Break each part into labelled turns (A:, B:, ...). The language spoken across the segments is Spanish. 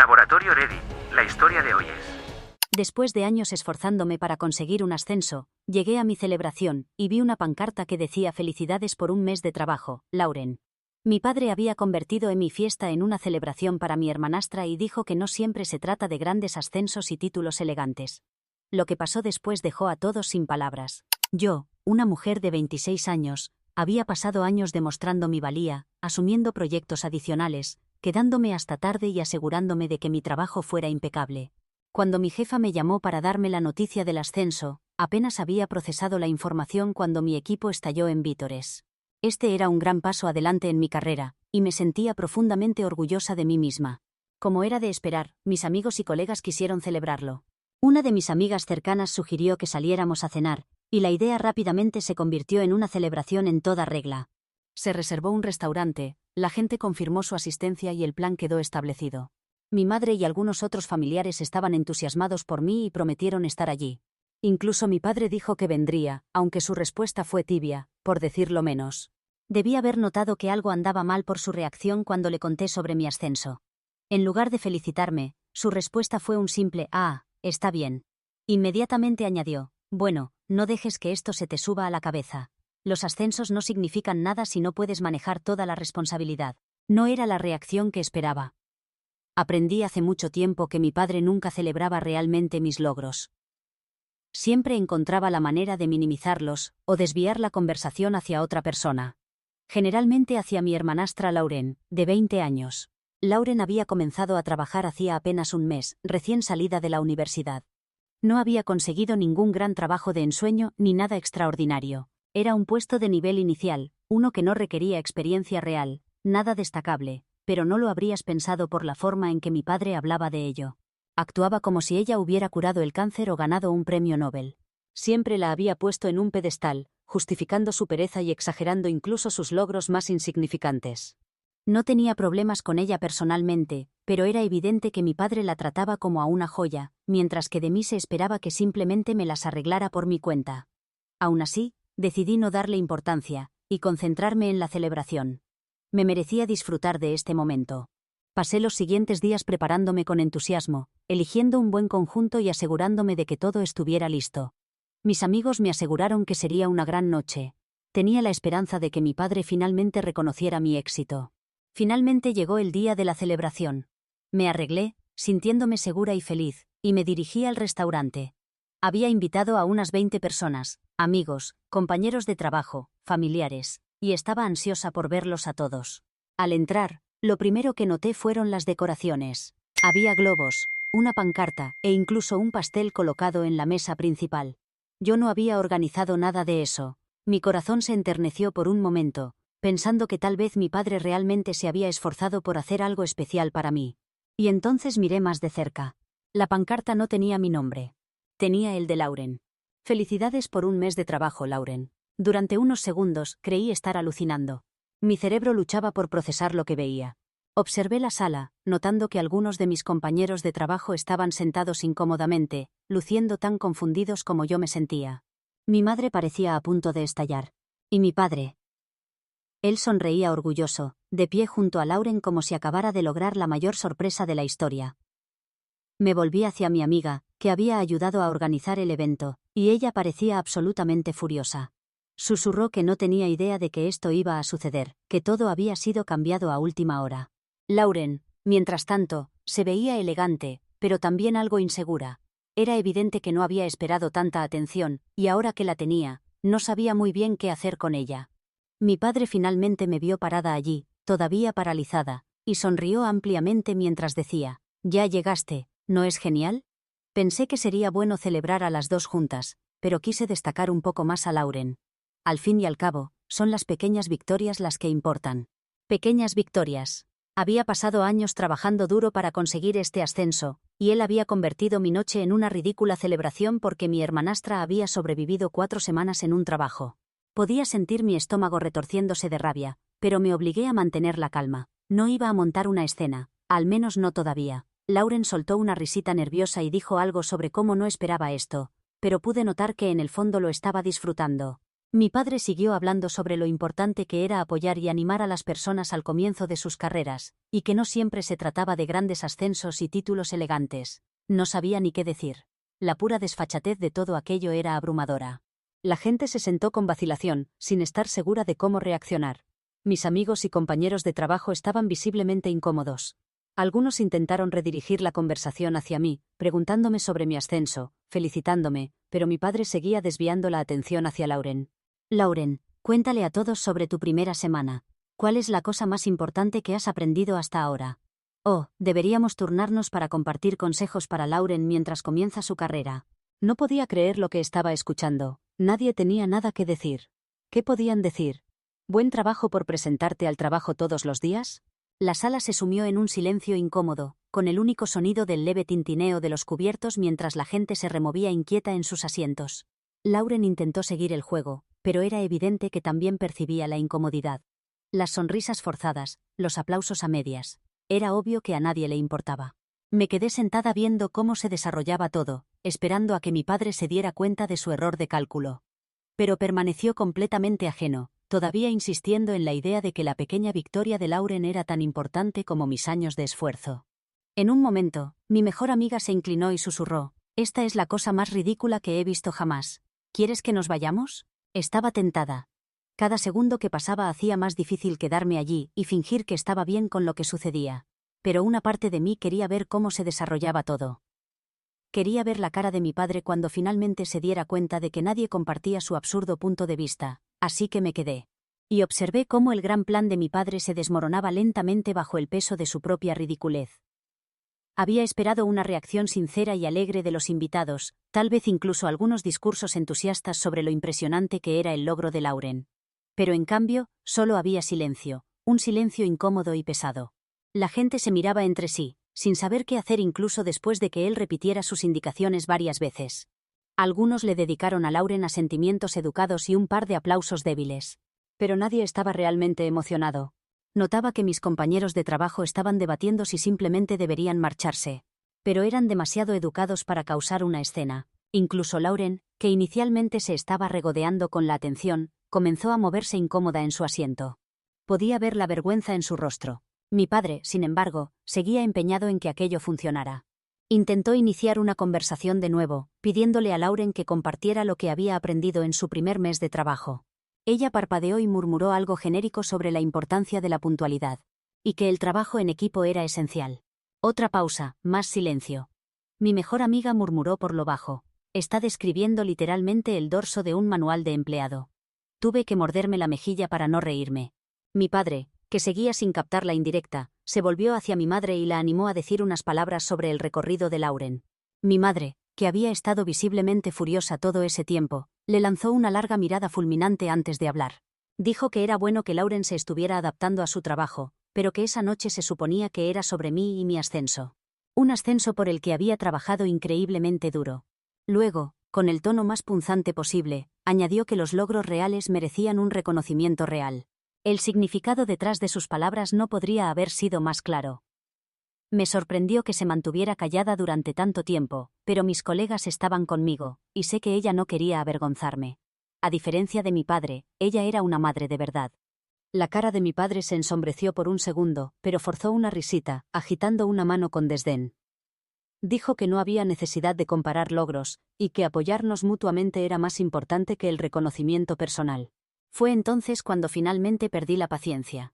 A: Laboratorio Ready, la historia de hoy es...
B: Después de años esforzándome para conseguir un ascenso, llegué a mi celebración, y vi una pancarta que decía «Felicidades por un mes de trabajo, Lauren». Mi padre había convertido mi fiesta en una celebración para mi hermanastra y dijo que no siempre se trata de grandes ascensos y títulos elegantes. Lo que pasó después dejó a todos sin palabras. Yo, una mujer de 26 años, había pasado años demostrando mi valía, asumiendo proyectos adicionales, quedándome hasta tarde y asegurándome de que mi trabajo fuera impecable. Cuando mi jefa me llamó para darme la noticia del ascenso, apenas había procesado la información cuando mi equipo estalló en vítores. Este era un gran paso adelante en mi carrera, y me sentía profundamente orgullosa de mí misma. Como era de esperar, mis amigos y colegas quisieron celebrarlo. Una de mis amigas cercanas sugirió que saliéramos a cenar, y la idea rápidamente se convirtió en una celebración en toda regla. Se reservó un restaurante, la gente confirmó su asistencia y el plan quedó establecido. Mi madre y algunos otros familiares estaban entusiasmados por mí y prometieron estar allí. Incluso mi padre dijo que vendría, aunque su respuesta fue tibia, por decirlo menos. Debí haber notado que algo andaba mal por su reacción cuando le conté sobre mi ascenso. En lugar de felicitarme, su respuesta fue un simple «Ah, está bien». Inmediatamente añadió: «Bueno, no dejes que esto se te suba a la cabeza. Los ascensos no significan nada si no puedes manejar toda la responsabilidad». No era la reacción que esperaba. Aprendí hace mucho tiempo que mi padre nunca celebraba realmente mis logros. Siempre encontraba la manera de minimizarlos o desviar la conversación hacia otra persona. Generalmente hacia mi hermanastra Lauren, de 20 años. Lauren había comenzado a trabajar hacía apenas un mes, recién salida de la universidad. No había conseguido ningún gran trabajo de ensueño ni nada extraordinario. Era un puesto de nivel inicial, uno que no requería experiencia real, nada destacable, pero no lo habrías pensado por la forma en que mi padre hablaba de ello. Actuaba como si ella hubiera curado el cáncer o ganado un premio Nobel. Siempre la había puesto en un pedestal, justificando su pereza y exagerando incluso sus logros más insignificantes. No tenía problemas con ella personalmente, pero era evidente que mi padre la trataba como a una joya, mientras que de mí se esperaba que simplemente me las arreglara por mi cuenta. Aún así, decidí no darle importancia, y concentrarme en la celebración. Me merecía disfrutar de este momento. Pasé los siguientes días preparándome con entusiasmo, eligiendo un buen conjunto y asegurándome de que todo estuviera listo. Mis amigos me aseguraron que sería una gran noche. Tenía la esperanza de que mi padre finalmente reconociera mi éxito. Finalmente llegó el día de la celebración. Me arreglé, sintiéndome segura y feliz, y me dirigí al restaurante. Había invitado a unas 20 personas, amigos, compañeros de trabajo, familiares, y estaba ansiosa por verlos a todos. Al entrar, lo primero que noté fueron las decoraciones. Había globos, una pancarta e incluso un pastel colocado en la mesa principal. Yo no había organizado nada de eso. Mi corazón se enterneció por un momento, pensando que tal vez mi padre realmente se había esforzado por hacer algo especial para mí. Y entonces miré más de cerca. La pancarta no tenía mi nombre. Tenía el de Lauren. «Felicidades por un mes de trabajo, Lauren». Durante unos segundos creí estar alucinando. Mi cerebro luchaba por procesar lo que veía. Observé la sala, notando que algunos de mis compañeros de trabajo estaban sentados incómodamente, luciendo tan confundidos como yo me sentía. Mi madre parecía a punto de estallar. ¿Y mi padre? Él sonreía orgulloso, de pie junto a Lauren como si acabara de lograr la mayor sorpresa de la historia. Me volví hacia mi amiga, que había ayudado a organizar el evento, y ella parecía absolutamente furiosa. Susurró que no tenía idea de que esto iba a suceder, que todo había sido cambiado a última hora. Lauren, mientras tanto, se veía elegante, pero también algo insegura. Era evidente que no había esperado tanta atención, y ahora que la tenía, no sabía muy bien qué hacer con ella. Mi padre finalmente me vio parada allí, todavía paralizada, y sonrió ampliamente mientras decía: «Ya llegaste, ¿no es genial?». Pensé que sería bueno celebrar a las dos juntas, pero quise destacar un poco más a Lauren. Al fin y al cabo, son las pequeñas victorias las que importan. Pequeñas victorias. Había pasado años trabajando duro para conseguir este ascenso, y él había convertido mi noche en una ridícula celebración porque mi hermanastra había sobrevivido 4 semanas en un trabajo. Podía sentir mi estómago retorciéndose de rabia, pero me obligué a mantener la calma. No iba a montar una escena, al menos no todavía. Lauren soltó una risita nerviosa y dijo algo sobre cómo no esperaba esto, pero pude notar que en el fondo lo estaba disfrutando. Mi padre siguió hablando sobre lo importante que era apoyar y animar a las personas al comienzo de sus carreras, y que no siempre se trataba de grandes ascensos y títulos elegantes. No sabía ni qué decir. La pura desfachatez de todo aquello era abrumadora. La gente se sentó con vacilación, sin estar segura de cómo reaccionar. Mis amigos y compañeros de trabajo estaban visiblemente incómodos. Algunos intentaron redirigir la conversación hacia mí, preguntándome sobre mi ascenso, felicitándome, pero mi padre seguía desviando la atención hacia Lauren. Lauren, cuéntale a todos sobre tu primera semana. ¿Cuál es la cosa más importante que has aprendido hasta ahora? Oh, deberíamos turnarnos para compartir consejos para Lauren mientras comienza su carrera. No podía creer lo que estaba escuchando. Nadie tenía nada que decir. ¿Qué podían decir? ¿Buen trabajo por presentarte al trabajo todos los días? La sala se sumió en un silencio incómodo, con el único sonido del leve tintineo de los cubiertos mientras la gente se removía inquieta en sus asientos. Lauren intentó seguir el juego, pero era evidente que también percibía la incomodidad. Las sonrisas forzadas, los aplausos a medias. Era obvio que a nadie le importaba. Me quedé sentada viendo cómo se desarrollaba todo, esperando a que mi padre se diera cuenta de su error de cálculo. Pero permaneció completamente ajeno, todavía insistiendo en la idea de que la pequeña victoria de Lauren era tan importante como mis años de esfuerzo. En un momento, mi mejor amiga se inclinó y susurró: «Esta es la cosa más ridícula que he visto jamás. ¿Quieres que nos vayamos?» Estaba tentada. Cada segundo que pasaba hacía más difícil quedarme allí y fingir que estaba bien con lo que sucedía. Pero una parte de mí quería ver cómo se desarrollaba todo. Quería ver la cara de mi padre cuando finalmente se diera cuenta de que nadie compartía su absurdo punto de vista, así que me quedé. Y observé cómo el gran plan de mi padre se desmoronaba lentamente bajo el peso de su propia ridiculez. Había esperado una reacción sincera y alegre de los invitados, tal vez incluso algunos discursos entusiastas sobre lo impresionante que era el logro de Lauren. Pero en cambio, solo había silencio, un silencio incómodo y pesado. La gente se miraba entre sí, sin saber qué hacer incluso después de que él repitiera sus indicaciones varias veces. Algunos le dedicaron a Lauren asentimientos educados y un par de aplausos débiles. Pero nadie estaba realmente emocionado. Notaba que mis compañeros de trabajo estaban debatiendo si simplemente deberían marcharse. Pero eran demasiado educados para causar una escena. Incluso Lauren, que inicialmente se estaba regodeando con la atención, comenzó a moverse incómoda en su asiento. Podía ver la vergüenza en su rostro. Mi padre, sin embargo, seguía empeñado en que aquello funcionara. Intentó iniciar una conversación de nuevo, pidiéndole a Lauren que compartiera lo que había aprendido en su primer mes de trabajo. Ella parpadeó y murmuró algo genérico sobre la importancia de la puntualidad, y que el trabajo en equipo era esencial. Otra pausa, más silencio. Mi mejor amiga murmuró por lo bajo: «Está describiendo literalmente el dorso de un manual de empleado». Tuve que morderme la mejilla para no reírme. Mi padre, que seguía sin captar la indirecta, se volvió hacia mi madre y la animó a decir unas palabras sobre el recorrido de Lauren. Mi madre, que había estado visiblemente furiosa todo ese tiempo, le lanzó una larga mirada fulminante antes de hablar. Dijo que era bueno que Lauren se estuviera adaptando a su trabajo, pero que esa noche se suponía que era sobre mí y mi ascenso. Un ascenso por el que había trabajado increíblemente duro. Luego, con el tono más punzante posible, añadió que los logros reales merecían un reconocimiento real. El significado detrás de sus palabras no podría haber sido más claro. Me sorprendió que se mantuviera callada durante tanto tiempo, pero mis colegas estaban conmigo, y sé que ella no quería avergonzarme. A diferencia de mi padre, ella era una madre de verdad. La cara de mi padre se ensombreció por un segundo, pero forzó una risita, agitando una mano con desdén. Dijo que no había necesidad de comparar logros, y que apoyarnos mutuamente era más importante que el reconocimiento personal. Fue entonces cuando finalmente perdí la paciencia.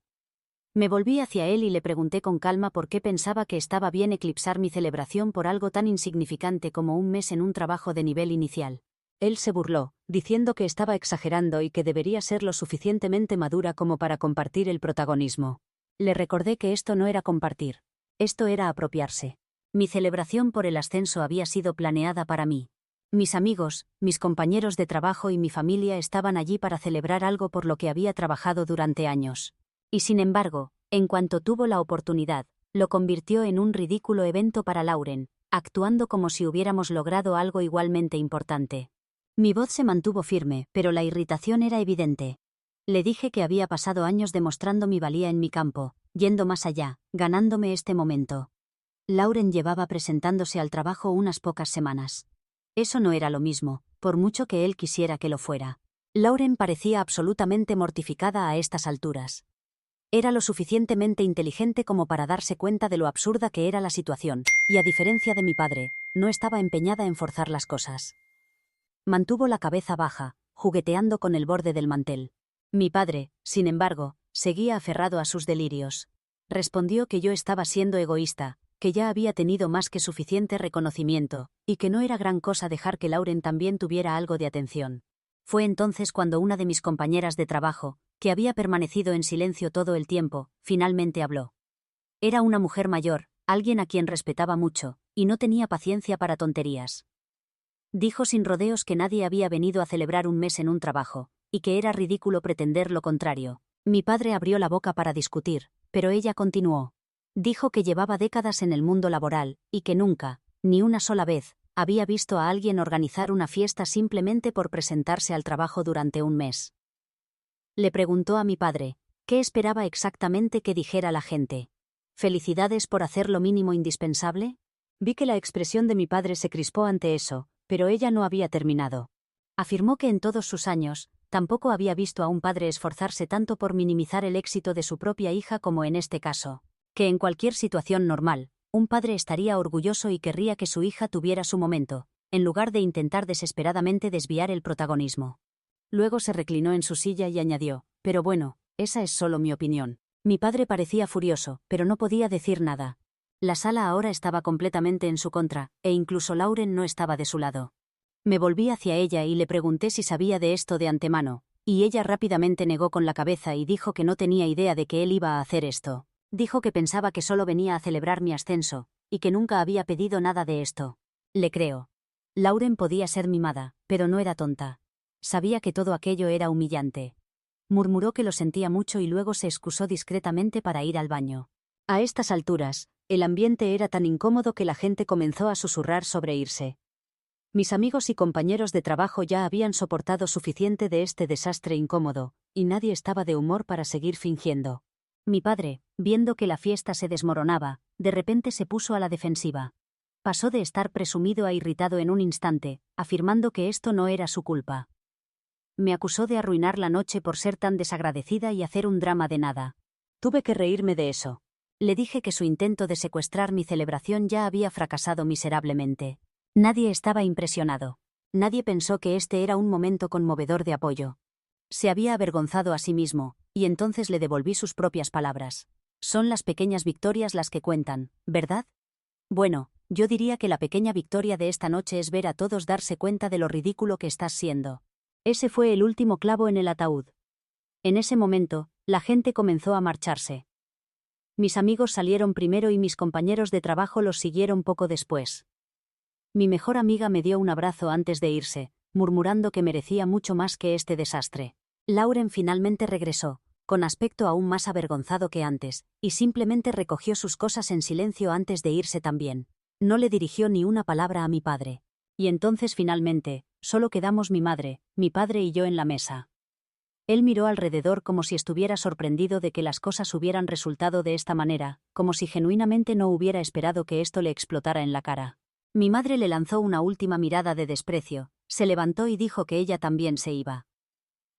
B: Me volví hacia él y le pregunté con calma por qué pensaba que estaba bien eclipsar mi celebración por algo tan insignificante como un mes en un trabajo de nivel inicial. Él se burló, diciendo que estaba exagerando y que debería ser lo suficientemente madura como para compartir el protagonismo. Le recordé que esto no era compartir. Esto era apropiarse. Mi celebración por el ascenso había sido planeada para mí. Mis amigos, mis compañeros de trabajo y mi familia estaban allí para celebrar algo por lo que había trabajado durante años. Y sin embargo, en cuanto tuvo la oportunidad, lo convirtió en un ridículo evento para Lauren, actuando como si hubiéramos logrado algo igualmente importante. Mi voz se mantuvo firme, pero la irritación era evidente. Le dije que había pasado años demostrando mi valía en mi campo, yendo más allá, ganándome este momento. Lauren llevaba presentándose al trabajo unas pocas semanas. Eso no era lo mismo, por mucho que él quisiera que lo fuera. Lauren parecía absolutamente mortificada a estas alturas. Era lo suficientemente inteligente como para darse cuenta de lo absurda que era la situación, y a diferencia de mi padre, no estaba empeñada en forzar las cosas. Mantuvo la cabeza baja, jugueteando con el borde del mantel. Mi padre, sin embargo, seguía aferrado a sus delirios. Respondió que yo estaba siendo egoísta, que ya había tenido más que suficiente reconocimiento, y que no era gran cosa dejar que Lauren también tuviera algo de atención. Fue entonces cuando una de mis compañeras de trabajo, que había permanecido en silencio todo el tiempo, finalmente habló. Era una mujer mayor, alguien a quien respetaba mucho, y no tenía paciencia para tonterías. Dijo sin rodeos que nadie había venido a celebrar un mes en un trabajo, y que era ridículo pretender lo contrario. Mi padre abrió la boca para discutir, pero ella continuó. Dijo que llevaba décadas en el mundo laboral, y que nunca, ni una sola vez, había visto a alguien organizar una fiesta simplemente por presentarse al trabajo durante un mes. Le preguntó a mi padre, ¿qué esperaba exactamente que dijera la gente? ¿Felicidades por hacer lo mínimo indispensable? Vi que la expresión de mi padre se crispó ante eso, pero ella no había terminado. Afirmó que en todos sus años, tampoco había visto a un padre esforzarse tanto por minimizar el éxito de su propia hija como en este caso, que en cualquier situación normal, un padre estaría orgulloso y querría que su hija tuviera su momento, en lugar de intentar desesperadamente desviar el protagonismo. Luego se reclinó en su silla y añadió, pero bueno, esa es solo mi opinión. Mi padre parecía furioso, pero no podía decir nada. La sala ahora estaba completamente en su contra, e incluso Lauren no estaba de su lado. Me volví hacia ella y le pregunté si sabía de esto de antemano, y ella rápidamente negó con la cabeza y dijo que no tenía idea de que él iba a hacer esto. Dijo que pensaba que solo venía a celebrar mi ascenso, y que nunca había pedido nada de esto. Le creo. Lauren podía ser mimada, pero no era tonta. Sabía que todo aquello era humillante. Murmuró que lo sentía mucho y luego se excusó discretamente para ir al baño. A estas alturas, el ambiente era tan incómodo que la gente comenzó a susurrar sobre irse. Mis amigos y compañeros de trabajo ya habían soportado suficiente de este desastre incómodo, y nadie estaba de humor para seguir fingiendo. Mi padre, viendo que la fiesta se desmoronaba, de repente se puso a la defensiva. Pasó de estar presumido a irritado en un instante, afirmando que esto no era su culpa. Me acusó de arruinar la noche por ser tan desagradecida y hacer un drama de nada. Tuve que reírme de eso. Le dije que su intento de secuestrar mi celebración ya había fracasado miserablemente. Nadie estaba impresionado. Nadie pensó que este era un momento conmovedor de apoyo. Se había avergonzado a sí mismo, y entonces le devolví sus propias palabras. Son las pequeñas victorias las que cuentan, ¿verdad? Bueno, yo diría que la pequeña victoria de esta noche es ver a todos darse cuenta de lo ridículo que estás siendo. Ese fue el último clavo en el ataúd. En ese momento, la gente comenzó a marcharse. Mis amigos salieron primero y mis compañeros de trabajo los siguieron poco después. Mi mejor amiga me dio un abrazo antes de irse, murmurando que merecía mucho más que este desastre. Lauren finalmente regresó, con aspecto aún más avergonzado que antes, y simplemente recogió sus cosas en silencio antes de irse también. No le dirigió ni una palabra a mi padre. Y entonces finalmente, solo quedamos mi madre, mi padre y yo en la mesa. Él miró alrededor como si estuviera sorprendido de que las cosas hubieran resultado de esta manera, como si genuinamente no hubiera esperado que esto le explotara en la cara. Mi madre le lanzó una última mirada de desprecio, se levantó y dijo que ella también se iba.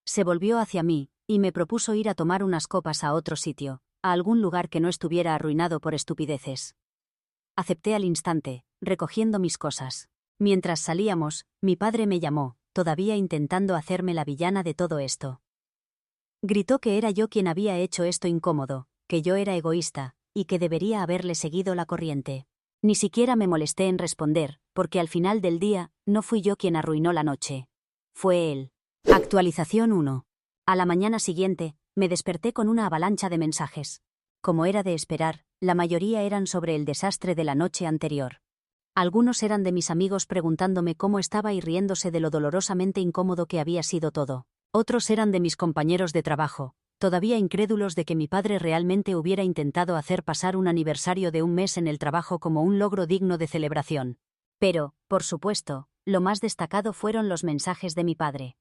B: Se volvió hacia mí, y me propuso ir a tomar unas copas a otro sitio, a algún lugar que no estuviera arruinado por estupideces. Acepté al instante, recogiendo mis cosas. Mientras salíamos, mi padre me llamó, todavía intentando hacerme la villana de todo esto. Gritó que era yo quien había hecho esto incómodo, que yo era egoísta, y que debería haberle seguido la corriente. Ni siquiera me molesté en responder, porque al final del día, no fui yo quien arruinó la noche. Fue él. Actualización 1. A la mañana siguiente, me desperté con una avalancha de mensajes. Como era de esperar, la mayoría eran sobre el desastre de la noche anterior. Algunos eran de mis amigos preguntándome cómo estaba y riéndose de lo dolorosamente incómodo que había sido todo. Otros eran de mis compañeros de trabajo, todavía incrédulos de que mi padre realmente hubiera intentado hacer pasar un aniversario de un mes en el trabajo como un logro digno de celebración. Pero, por supuesto, lo más destacado fueron los mensajes de mi padre.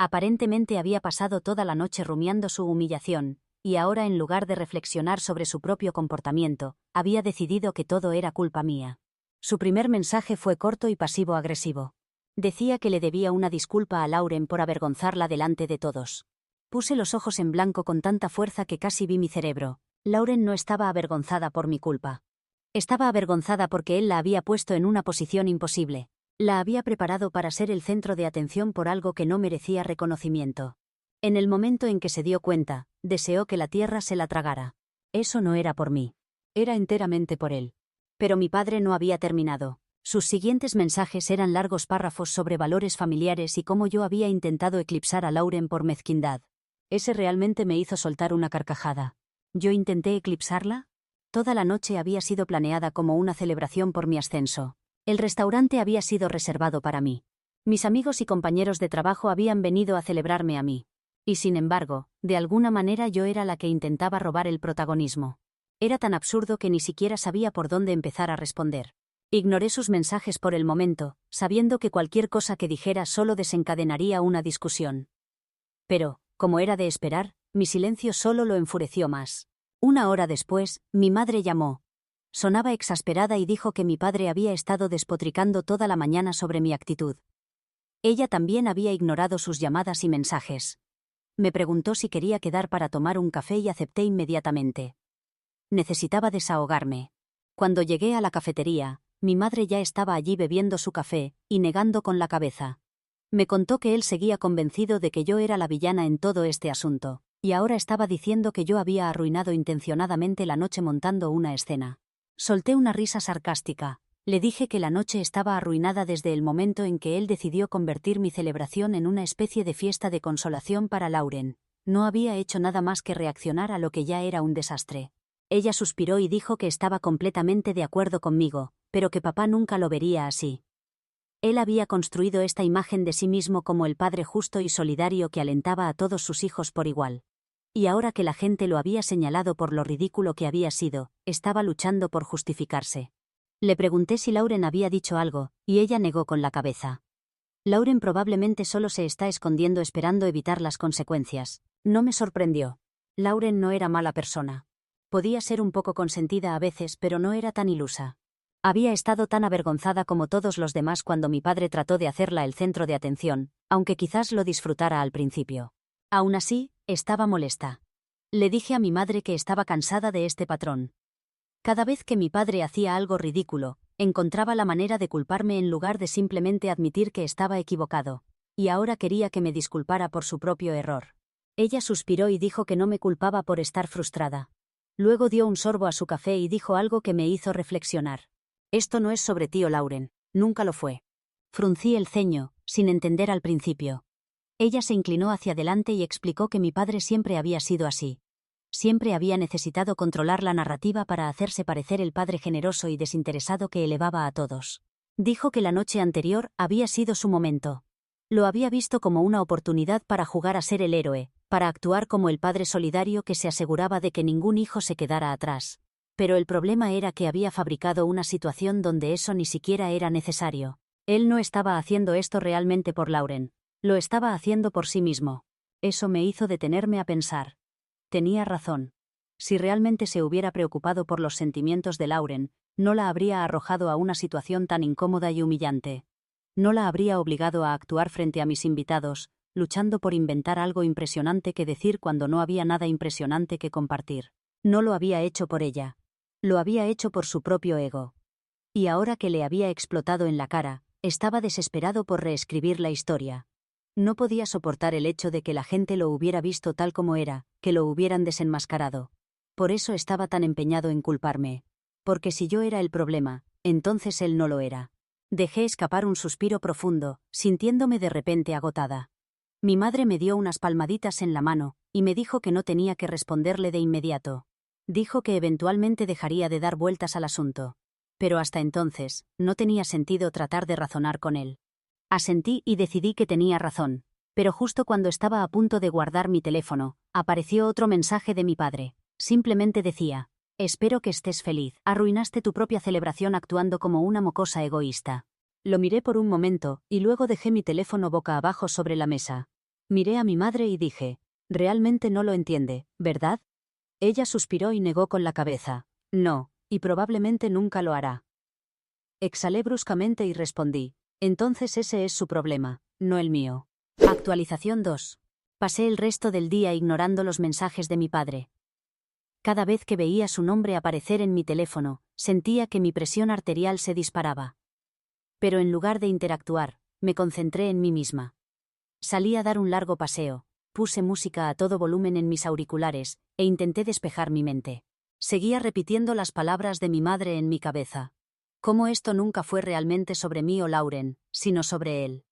B: Aparentemente había pasado toda la noche rumiando su humillación, y ahora en lugar de reflexionar sobre su propio comportamiento, había decidido que todo era culpa mía. Su primer mensaje fue corto y pasivo-agresivo. Decía que le debía una disculpa a Lauren por avergonzarla delante de todos. Puse los ojos en blanco con tanta fuerza que casi vi mi cerebro. Lauren no estaba avergonzada por mi culpa. Estaba avergonzada porque él la había puesto en una posición imposible. La había preparado para ser el centro de atención por algo que no merecía reconocimiento. En el momento en que se dio cuenta, deseó que la tierra se la tragara. Eso no era por mí. Era enteramente por él. Pero mi padre no había terminado. Sus siguientes mensajes eran largos párrafos sobre valores familiares y cómo yo había intentado eclipsar a Lauren por mezquindad. Ese realmente me hizo soltar una carcajada. ¿Yo intenté eclipsarla? Toda la noche había sido planeada como una celebración por mi ascenso. El restaurante había sido reservado para mí. Mis amigos y compañeros de trabajo habían venido a celebrarme a mí. Y sin embargo, de alguna manera yo era la que intentaba robar el protagonismo. Era tan absurdo que ni siquiera sabía por dónde empezar a responder. Ignoré sus mensajes por el momento, sabiendo que cualquier cosa que dijera solo desencadenaría una discusión. Pero, como era de esperar, mi silencio solo lo enfureció más. Una hora después, mi madre llamó. Sonaba exasperada y dijo que mi padre había estado despotricando toda la mañana sobre mi actitud. Ella también había ignorado sus llamadas y mensajes. Me preguntó si quería quedar para tomar un café y acepté inmediatamente. Necesitaba desahogarme. Cuando llegué a la cafetería, mi madre ya estaba allí bebiendo su café y negando con la cabeza. Me contó que él seguía convencido de que yo era la villana en todo este asunto, y ahora estaba diciendo que yo había arruinado intencionadamente la noche montando una escena. Solté una risa sarcástica. Le dije que la noche estaba arruinada desde el momento en que él decidió convertir mi celebración en una especie de fiesta de consolación para Lauren. No había hecho nada más que reaccionar a lo que ya era un desastre. Ella suspiró y dijo que estaba completamente de acuerdo conmigo, pero que papá nunca lo vería así. Él había construido esta imagen de sí mismo como el padre justo y solidario que alentaba a todos sus hijos por igual. Y ahora que la gente lo había señalado por lo ridículo que había sido, estaba luchando por justificarse. Le pregunté si Lauren había dicho algo, y ella negó con la cabeza. Lauren probablemente solo se está escondiendo esperando evitar las consecuencias. No me sorprendió. Lauren no era mala persona. Podía ser un poco consentida a veces, pero no era tan ilusa. Había estado tan avergonzada como todos los demás cuando mi padre trató de hacerla el centro de atención, aunque quizás lo disfrutara al principio. Aún así, estaba molesta. Le dije a mi madre que estaba cansada de este patrón. Cada vez que mi padre hacía algo ridículo, encontraba la manera de culparme en lugar de simplemente admitir que estaba equivocado, y ahora quería que me disculpara por su propio error. Ella suspiró y dijo que no me culpaba por estar frustrada. Luego dio un sorbo a su café y dijo algo que me hizo reflexionar. Esto no es sobre tío Lauren, nunca lo fue. Fruncí el ceño, sin entender al principio. Ella se inclinó hacia adelante y explicó que mi padre siempre había sido así. Siempre había necesitado controlar la narrativa para hacerse parecer el padre generoso y desinteresado que elevaba a todos. Dijo que la noche anterior había sido su momento. Lo había visto como una oportunidad para jugar a ser el héroe, para actuar como el padre solidario que se aseguraba de que ningún hijo se quedara atrás. Pero el problema era que había fabricado una situación donde eso ni siquiera era necesario. Él no estaba haciendo esto realmente por Lauren. Lo estaba haciendo por sí mismo. Eso me hizo detenerme a pensar. Tenía razón. Si realmente se hubiera preocupado por los sentimientos de Lauren, no la habría arrojado a una situación tan incómoda y humillante. No la habría obligado a actuar frente a mis invitados, luchando por inventar algo impresionante que decir cuando no había nada impresionante que compartir. No lo había hecho por ella. Lo había hecho por su propio ego. Y ahora que le había explotado en la cara, estaba desesperado por reescribir la historia. No podía soportar el hecho de que la gente lo hubiera visto tal como era, que lo hubieran desenmascarado. Por eso estaba tan empeñado en culparme. Porque si yo era el problema, entonces él no lo era. Dejé escapar un suspiro profundo, sintiéndome de repente agotada. Mi madre me dio unas palmaditas en la mano, y me dijo que no tenía que responderle de inmediato. Dijo que eventualmente dejaría de dar vueltas al asunto. Pero hasta entonces, no tenía sentido tratar de razonar con él. Asentí y decidí que tenía razón. Pero justo cuando estaba a punto de guardar mi teléfono, apareció otro mensaje de mi padre. Simplemente decía: espero que estés feliz. Arruinaste tu propia celebración actuando como una mocosa egoísta. Lo miré por un momento, y luego dejé mi teléfono boca abajo sobre la mesa. Miré a mi madre y dije: realmente no lo entiende, ¿verdad? Ella suspiró y negó con la cabeza. No, y probablemente nunca lo hará. Exhalé bruscamente y respondí: Entonces ese es su problema, no el mío. Actualización 2. Pasé el resto del día ignorando los mensajes de mi padre. Cada vez que veía su nombre aparecer en mi teléfono, sentía que mi presión arterial se disparaba. Pero en lugar de interactuar, me concentré en mí misma. Salí a dar un largo paseo, puse música a todo volumen en mis auriculares, e intenté despejar mi mente. Seguía repitiendo las palabras de mi madre en mi cabeza. Cómo esto nunca fue realmente sobre mí o Lauren, sino sobre él.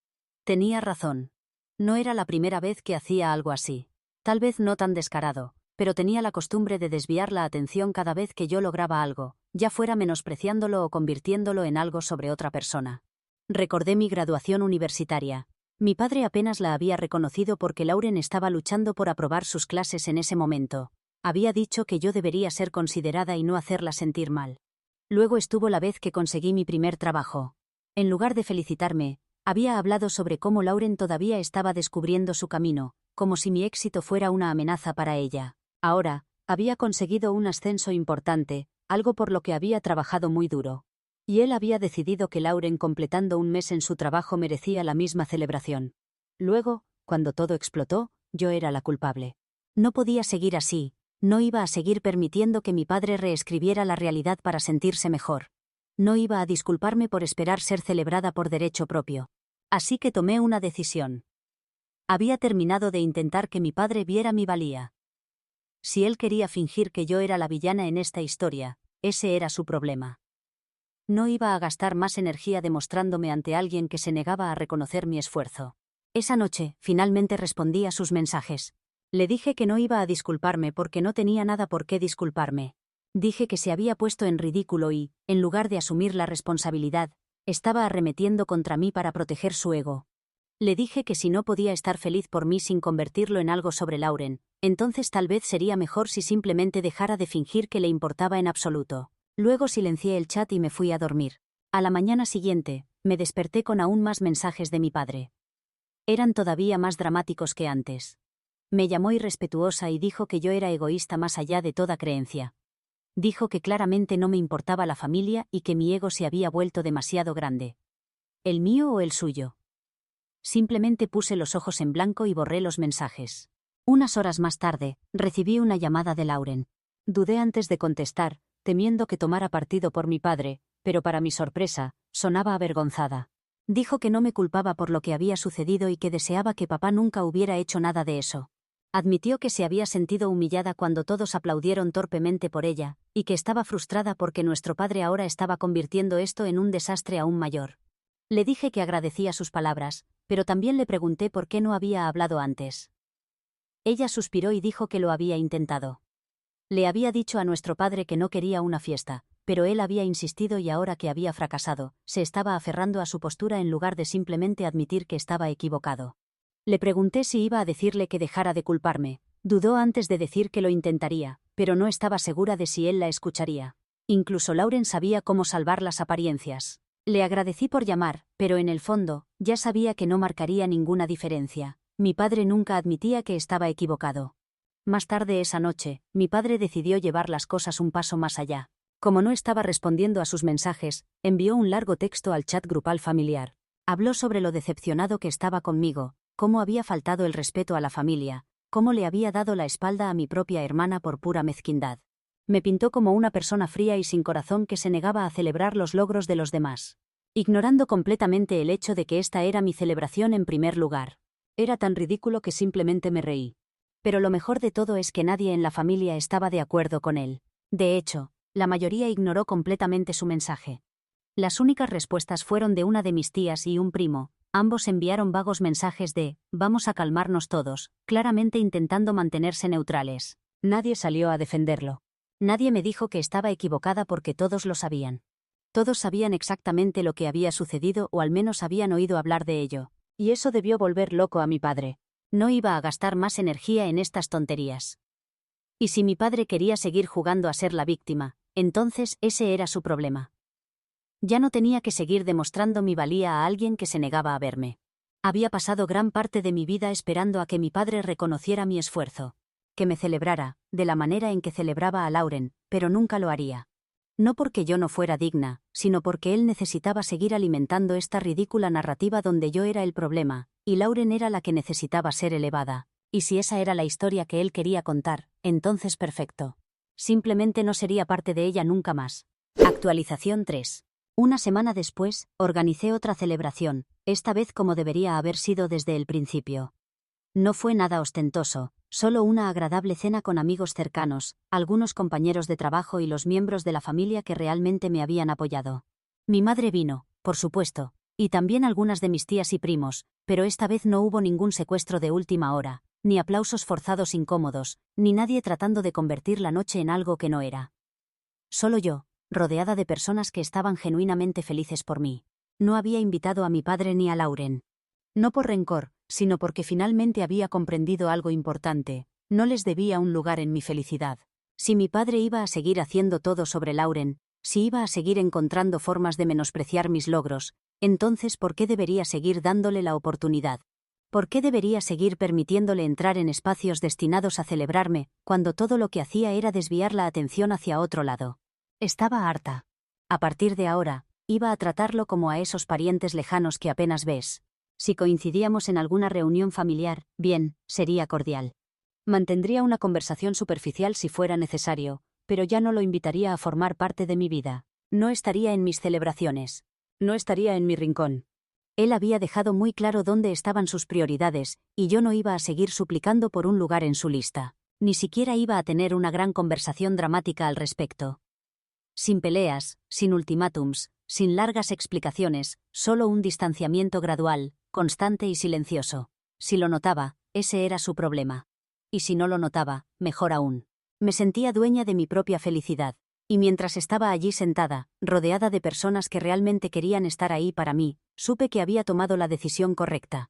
B: Tenía razón. No era la primera vez que hacía algo así. Tal vez no tan descarado, pero tenía la costumbre de desviar la atención cada vez que yo lograba algo, ya fuera menospreciándolo o convirtiéndolo en algo sobre otra persona. Recordé mi graduación universitaria. Mi padre apenas la había reconocido porque Lauren estaba luchando por aprobar sus clases en ese momento. Había dicho que yo debería ser considerada y no hacerla sentir mal. Luego estuvo la vez que conseguí mi primer trabajo. En lugar de felicitarme, había hablado sobre cómo Lauren todavía estaba descubriendo su camino, como si mi éxito fuera una amenaza para ella. Ahora, había conseguido un ascenso importante, algo por lo que había trabajado muy duro. Y él había decidido que Lauren completando un mes en su trabajo merecía la misma celebración. Luego, cuando todo explotó, yo era la culpable. No podía seguir así, no iba a seguir permitiendo que mi padre reescribiera la realidad para sentirse mejor. No iba a disculparme por esperar ser celebrada por derecho propio. Así que tomé una decisión. Había terminado de intentar que mi padre viera mi valía. Si él quería fingir que yo era la villana en esta historia, ese era su problema. No iba a gastar más energía demostrándome ante alguien que se negaba a reconocer mi esfuerzo. Esa noche, finalmente respondí a sus mensajes. Le dije que no iba a disculparme porque no tenía nada por qué disculparme. Dije que se había puesto en ridículo y, en lugar de asumir la responsabilidad, estaba arremetiendo contra mí para proteger su ego. Le dije que si no podía estar feliz por mí sin convertirlo en algo sobre Lauren, entonces tal vez sería mejor si simplemente dejara de fingir que le importaba en absoluto. Luego silencié el chat y me fui a dormir. A la mañana siguiente, me desperté con aún más mensajes de mi padre. Eran todavía más dramáticos que antes. Me llamó irrespetuosa y dijo que yo era egoísta más allá de toda creencia. Dijo que claramente no me importaba la familia y que mi ego se había vuelto demasiado grande. ¿El mío o el suyo? Simplemente puse los ojos en blanco y borré los mensajes. Unas horas más tarde, recibí una llamada de Lauren. Dudé antes de contestar, temiendo que tomara partido por mi padre, pero para mi sorpresa, sonaba avergonzada. Dijo que no me culpaba por lo que había sucedido y que deseaba que papá nunca hubiera hecho nada de eso. Admitió que se había sentido humillada cuando todos aplaudieron torpemente por ella, y que estaba frustrada porque nuestro padre ahora estaba convirtiendo esto en un desastre aún mayor. Le dije que agradecía sus palabras, pero también le pregunté por qué no había hablado antes. Ella suspiró y dijo que lo había intentado. Le había dicho a nuestro padre que no quería una fiesta, pero él había insistido y ahora que había fracasado, se estaba aferrando a su postura en lugar de simplemente admitir que estaba equivocado. Le pregunté si iba a decirle que dejara de culparme. Dudó antes de decir que lo intentaría, pero no estaba segura de si él la escucharía. Incluso Lauren sabía cómo salvar las apariencias. Le agradecí por llamar, pero en el fondo, ya sabía que no marcaría ninguna diferencia. Mi padre nunca admitía que estaba equivocado. Más tarde esa noche, mi padre decidió llevar las cosas un paso más allá. Como no estaba respondiendo a sus mensajes, envió un largo texto al chat grupal familiar. Habló sobre lo decepcionado que estaba conmigo, cómo había faltado el respeto a la familia, cómo le había dado la espalda a mi propia hermana por pura mezquindad. Me pintó como una persona fría y sin corazón que se negaba a celebrar los logros de los demás, ignorando completamente el hecho de que esta era mi celebración en primer lugar. Era tan ridículo que simplemente me reí. Pero lo mejor de todo es que nadie en la familia estaba de acuerdo con él. De hecho, la mayoría ignoró completamente su mensaje. Las únicas respuestas fueron de una de mis tías y un primo. Ambos enviaron vagos mensajes de «vamos a calmarnos todos», claramente intentando mantenerse neutrales. Nadie salió a defenderlo. Nadie me dijo que estaba equivocada porque todos lo sabían. Todos sabían exactamente lo que había sucedido o al menos habían oído hablar de ello. Y eso debió volver loco a mi padre. No iba a gastar más energía en estas tonterías. Y si mi padre quería seguir jugando a ser la víctima, entonces ese era su problema. Ya no tenía que seguir demostrando mi valía a alguien que se negaba a verme. Había pasado gran parte de mi vida esperando a que mi padre reconociera mi esfuerzo, que me celebrara, de la manera en que celebraba a Lauren, pero nunca lo haría. No porque yo no fuera digna, sino porque él necesitaba seguir alimentando esta ridícula narrativa donde yo era el problema, y Lauren era la que necesitaba ser elevada. Y si esa era la historia que él quería contar, entonces perfecto. Simplemente no sería parte de ella nunca más. Actualización 3. Una semana después, organicé otra celebración, esta vez como debería haber sido desde el principio. No fue nada ostentoso, solo una agradable cena con amigos cercanos, algunos compañeros de trabajo y los miembros de la familia que realmente me habían apoyado. Mi madre vino, por supuesto, y también algunas de mis tías y primos, pero esta vez no hubo ningún secuestro de última hora, ni aplausos forzados incómodos, ni nadie tratando de convertir la noche en algo que no era. Solo yo, rodeada de personas que estaban genuinamente felices por mí. No había invitado a mi padre ni a Lauren. No por rencor, sino porque finalmente había comprendido algo importante: no les debía un lugar en mi felicidad. Si mi padre iba a seguir haciendo todo sobre Lauren, si iba a seguir encontrando formas de menospreciar mis logros, entonces ¿por qué debería seguir dándole la oportunidad? ¿Por qué debería seguir permitiéndole entrar en espacios destinados a celebrarme, cuando todo lo que hacía era desviar la atención hacia otro lado? Estaba harta. A partir de ahora, iba a tratarlo como a esos parientes lejanos que apenas ves. Si coincidíamos en alguna reunión familiar, bien, sería cordial. Mantendría una conversación superficial si fuera necesario, pero ya no lo invitaría a formar parte de mi vida. No estaría en mis celebraciones. No estaría en mi rincón. Él había dejado muy claro dónde estaban sus prioridades, y yo no iba a seguir suplicando por un lugar en su lista. Ni siquiera iba a tener una gran conversación dramática al respecto. Sin peleas, sin ultimátums, sin largas explicaciones, solo un distanciamiento gradual, constante y silencioso. Si lo notaba, ese era su problema. Y si no lo notaba, mejor aún. Me sentía dueña de mi propia felicidad. Y mientras estaba allí sentada, rodeada de personas que realmente querían estar ahí para mí, supe que había tomado la decisión correcta.